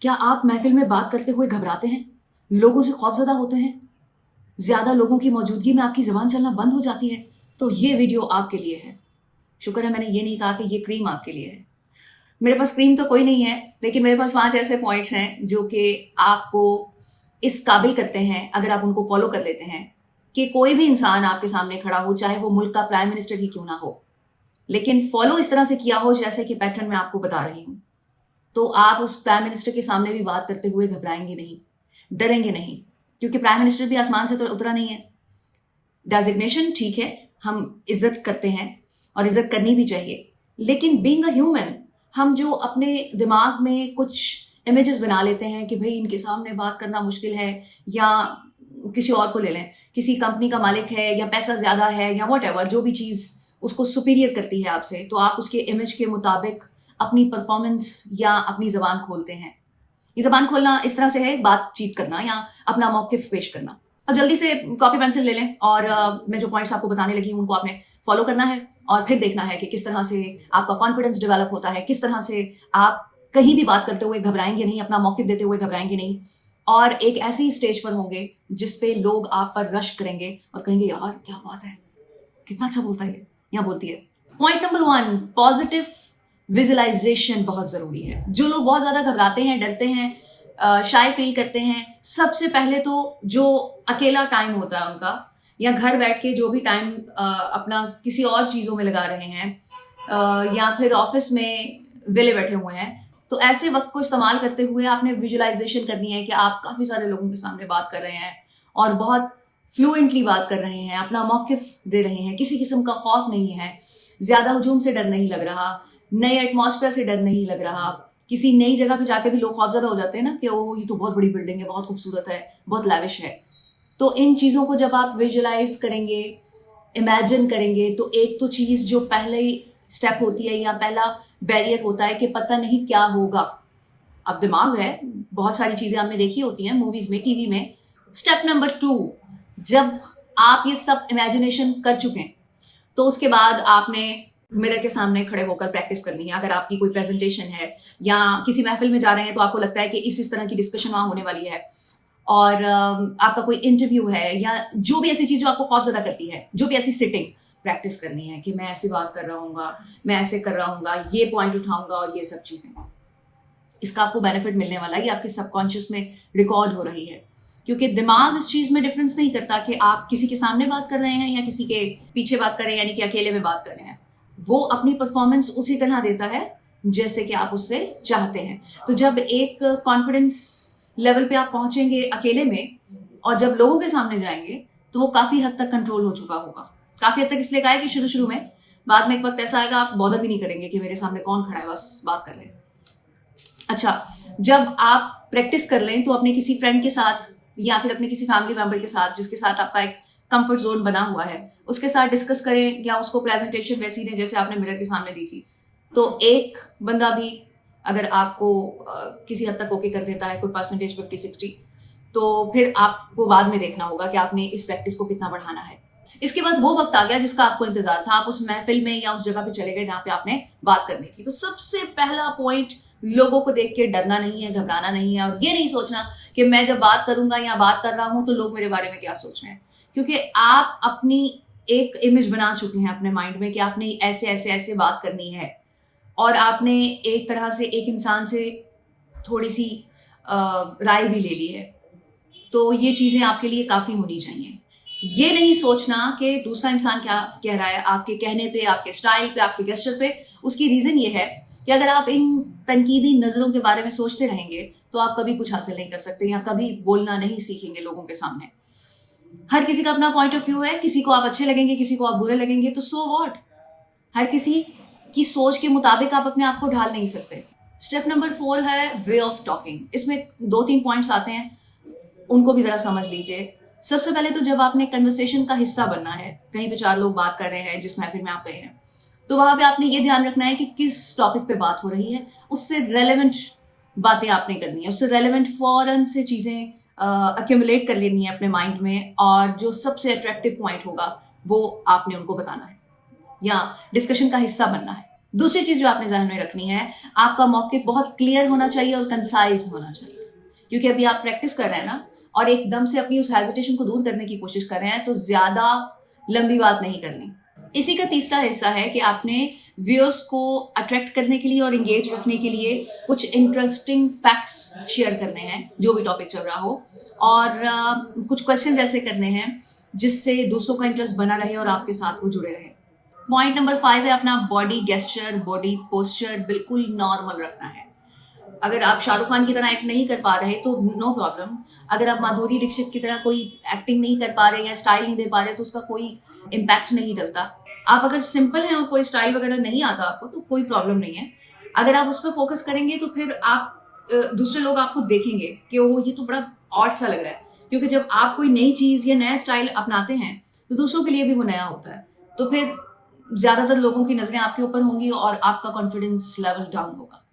क्या आप महफिल में बात करते हुए घबराते हैं? लोगों से खौफज़दा होते हैं? ज़्यादा लोगों की मौजूदगी में आपकी ज़ुबान चलना बंद हो जाती है? तो ये वीडियो आपके लिए है। शुक्र है मैंने ये नहीं कहा कि ये क्रीम आपके लिए है। मेरे पास क्रीम तो कोई नहीं है, लेकिन मेरे पास 5 ऐसे पॉइंट्स हैं जो कि आपको इस काबिल करते हैं, अगर आप उनको फ़ॉलो कर लेते हैं, कि कोई भी इंसान आपके सामने खड़ा हो, चाहे वो मुल्क का प्राइम मिनिस्टर ही क्यों ना हो, लेकिन फ़ॉलो इस तरह से किया हो जैसे कि पैटर्न मैं आपको बता रही हूँ। तो आप उस प्राइम मिनिस्टर के सामने भी बात करते हुए घबराएंगे नहीं, डरेंगे नहीं, क्योंकि प्राइम मिनिस्टर भी आसमान से तो उतरा नहीं है। डेजिग्नेशन ठीक है, हम इज्जत करते हैं और इज्जत करनी भी चाहिए, लेकिन बीइंग अ ह्यूमन, हम जो अपने दिमाग में कुछ इमेजेस बना लेते हैं कि भाई इनके सामने बात करना मुश्किल है, या किसी और को ले लें, किसी कंपनी का मालिक है या पैसा ज़्यादा है या वॉट एवर, जो भी चीज़ उसको सुपीरियर करती है आपसे, तो आप उसके इमेज के मुताबिक अपनी परफॉर्मेंस या अपनी ज़बान खोलते हैं। ये ज़बान खोलना इस तरह से है बातचीत करना या अपना मौक़िफ़ पेश करना। अब जल्दी से कॉपी पेंसिल ले लें और मैं जो पॉइंट्स आपको बताने लगी हूँ उनको आपने फॉलो करना है और फिर देखना है कि किस तरह से आपका कॉन्फिडेंस डेवलप होता है, किस तरह से आप कहीं भी बात करते हुए घबराएंगे नहीं, अपना मौक़िफ़ देते हुए घबराएंगे नहीं, और एक ऐसी स्टेज पर होंगे जिस पे लोग आप पर रश करेंगे और कहेंगे यार क्या बात है, कितना अच्छा बोलता है ये या बोलती है। पॉइंट नंबर 1, पॉजिटिव विजुअलाइजेशन बहुत ज़रूरी है। जो लोग बहुत ज़्यादा घबराते हैं, डरते हैं, शाय फील करते हैं, सबसे पहले तो जो अकेला टाइम होता है उनका, या घर बैठ के जो भी टाइम अपना किसी और चीज़ों में लगा रहे हैं, या फिर ऑफिस में वेले बैठे हुए हैं, तो ऐसे वक्त को इस्तेमाल करते हुए आपने विजुअलाइजेशन करनी है कि आप काफ़ी सारे लोगों के सामने बात कर रहे हैं और बहुत फ्लुएंटली बात कर रहे हैं, अपना मौक़िफ़ दे रहे हैं, किसी किस्म का खौफ नहीं है, ज़्यादा हुजूम से डर नहीं लग रहा, नए एटमॉस्फेयर से डर नहीं लग रहा। किसी नई जगह पे जाके भी लोग खौफज़दा हो जाते हैं ना कि ओह ये तो बहुत बड़ी बिल्डिंग है, बहुत खूबसूरत है, बहुत लैविश है। तो इन चीज़ों को जब आप विजुअलाइज करेंगे, इमेजिन करेंगे, तो एक तो चीज़ जो पहले ही स्टेप होती है या पहला बैरियर होता है कि पता नहीं क्या होगा। अब दिमाग है, बहुत सारी चीज़ें आपने देखी होती हैं मूवीज़ में, टीवी में। स्टेप नंबर 2, जब आप ये सब इमेजिनेशन कर चुके हैं, तो उसके बाद आपने मिरर के सामने खड़े होकर प्रैक्टिस करनी है। अगर आपकी कोई प्रेजेंटेशन है या किसी महफिल में जा रहे हैं तो आपको लगता है कि इस तरह की डिस्कशन वहाँ होने वाली है, और आपका कोई इंटरव्यू है या जो भी ऐसी चीज़ जो आपको खौफज़दा करती है, जो भी ऐसी सिटिंग, प्रैक्टिस करनी है कि मैं ऐसी बात कर रहा हूँगा, मैं ऐसे कर रहा हूँगा, ये पॉइंट उठाऊँगा और ये सब चीज़ें। इसका आपको बेनिफिट मिलने वाला है, ये आपके सबकॉन्शियस में रिकॉर्ड हो रही है, क्योंकि दिमाग इस चीज़ में डिफरेंस नहीं करता कि आप किसी के सामने बात कर रहे हैं या किसी के पीछे बात कर रहे हैं, यानी कि अकेले में बात कर रहे हैं। वो अपनी परफॉर्मेंस उसी तरह देता है जैसे कि आप उससे चाहते हैं। तो जब एक कॉन्फिडेंस लेवल पे आप पहुंचेंगे अकेले में और जब लोगों के सामने जाएंगे, तो वो काफ़ी हद तक कंट्रोल हो चुका होगा। काफ़ी हद तक इसलिए कहा है कि शुरू शुरू में, बाद में एक वक्त ऐसा आएगा आप बॉदर भी नहीं करेंगे कि मेरे सामने कौन खड़ा है, बस बात कर लें। अच्छा, जब आप प्रैक्टिस कर लें तो अपने किसी फ्रेंड के साथ या फिर अपने किसी फैमिली मेंबर के साथ, जिसके साथ आपका एक कंफर्ट जोन बना हुआ है, उसके साथ डिस्कस करें या उसको प्रेजेंटेशन वैसी दें जैसे आपने मिरर के सामने दी थी। तो एक बंदा भी अगर आपको किसी हद तक ओके कर देता है, कोई परसेंटेज 50-60, तो फिर आपको बाद में देखना होगा कि आपने इस प्रैक्टिस को कितना बढ़ाना है। इसके बाद वो वक्त आ गया जिसका आपको इंतजार था, आप उस महफिल में या उस जगह पे चले गए जहाँ पे आपने बात करनी थी। तो सबसे पहला पॉइंट, लोगों को देख के डरना नहीं है, घबराना नहीं है, और ये नहीं सोचना कि मैं जब बात करूंगा या बात कर रहा हूं तो लोग मेरे बारे में क्या सोच रहे हैं, क्योंकि आप अपनी एक इमेज बना चुके हैं अपने माइंड में कि आपने ऐसे ऐसे ऐसे बात करनी है, और आपने एक तरह से एक इंसान से थोड़ी सी राय भी ले ली है। तो ये चीज़ें आपके लिए काफ़ी होनी चाहिए। ये नहीं सोचना कि दूसरा इंसान क्या कह रहा है आपके कहने पे, आपके स्टाइल पे, आपके गेस्चर पे। उसकी रीज़न ये है कि अगर आप इन तनकीदी नज़रों के बारे में सोचते रहेंगे तो आप कभी कुछ हासिल नहीं कर सकते या कभी बोलना नहीं सीखेंगे लोगों के सामने। हर किसी का अपना पॉइंट ऑफ व्यू है, किसी को आप अच्छे लगेंगे, किसी को आप बुरे लगेंगे, तो सो व्हाट। हर किसी की सोच के मुताबिक आप अपने आप को ढाल नहीं सकते। स्टेप नंबर 4 है वे ऑफ टॉकिंग। इसमें 2-3 पॉइंट्स आते हैं, उनको भी ज़रा समझ लीजिए। सबसे पहले तो जब आपने कन्वर्सेशन का हिस्सा बनना है, कहीं पे 4 लोग बात कर रहे हैं जिस महफिल में आप गए हैं, तो वहाँ पे आपने ये ध्यान रखना है कि किस टॉपिक पे बात हो रही है, उससे रेलेवेंट बातें आपने करनी है, उससे रेलेवेंट फ़ौरन से चीज़ें अक्यूमुलेट कर लेनी है अपने माइंड में, और जो सबसे अट्रैक्टिव पॉइंट होगा वो आपने उनको बताना है या डिस्कशन का हिस्सा बनना है। दूसरी चीज जो आपने ध्यान में रखनी है, आपका मौकिफ बहुत क्लियर होना चाहिए और कंसाइज होना चाहिए, क्योंकि अभी आप प्रैक्टिस कर रहे हैं ना, और एकदम से अपनी उस हेजिटेशन को दूर करने की कोशिश कर रहे हैं, तो ज्यादा लंबी बात नहीं करनी। इसी का तीसरा हिस्सा है कि आपने व्यूअर्स को अट्रैक्ट करने के लिए और एंगेज रखने के लिए कुछ इंटरेस्टिंग फैक्ट्स शेयर करने हैं, जो भी टॉपिक चल रहा हो, और कुछ क्वेश्चन ऐसे करने हैं जिससे दूसरों का इंटरेस्ट बना रहे और आपके साथ वो जुड़े रहे। पॉइंट नंबर 5 है अपना बॉडी गेस्चर, बॉडी पोस्चर बिल्कुल नॉर्मल रखना है। अगर आप शाहरुख खान की तरह एक्ट नहीं कर पा रहे तो नो प्रॉब्लम। अगर आप माधुरी दीक्षित की तरह कोई एक्टिंग नहीं कर पा रहे या स्टाइल नहीं दे पा रहे तो उसका कोई इम्पैक्ट नहीं डलता। आप अगर सिंपल हैं और कोई स्टाइल वगैरह नहीं आता आपको तो कोई प्रॉब्लम नहीं है। अगर आप उस पर फोकस करेंगे तो फिर आप दूसरे लोग आपको देखेंगे कि ओह ये तो बड़ा ऑड सा लग रहा है, क्योंकि जब आप कोई नई चीज या नया स्टाइल अपनाते हैं तो दूसरों के लिए भी वो नया होता है, तो फिर ज्यादातर लोगों की नजरें आपके ऊपर होंगी और आपका कॉन्फिडेंस लेवल डाउन होगा।